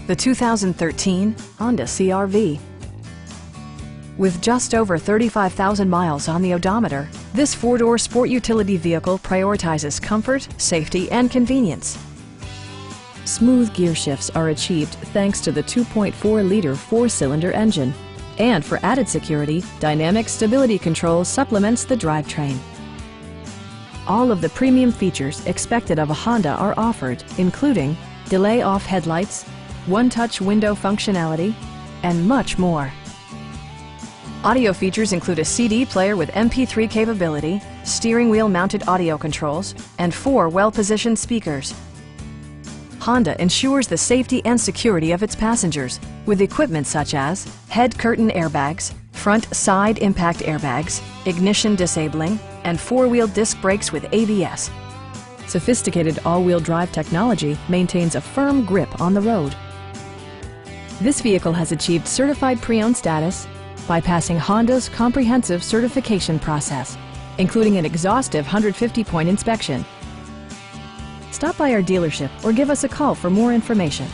the 2013 Honda CR-V. With just over 35,000 miles on the odometer, this four-door sport utility vehicle prioritizes comfort, safety, and convenience. Smooth gear shifts are achieved thanks to the 2.4-liter four-cylinder engine. And for added security, Dynamic Stability Control supplements the drivetrain. All of the premium features expected of a Honda are offered, including delay-off headlights, one-touch window functionality, and much more. Audio features include a CD player with MP3 capability, steering wheel mounted audio controls, and 4 well-positioned speakers. Honda ensures the safety and security of its passengers with equipment such as head curtain airbags, front side impact airbags, ignition disabling, and 4-wheel disc brakes with ABS. Sophisticated all-wheel drive technology maintains a firm grip on the road. This vehicle has achieved certified pre-owned status by passing Honda's comprehensive certification process, including an exhaustive 150-point inspection. Stop by our dealership or give us a call for more information.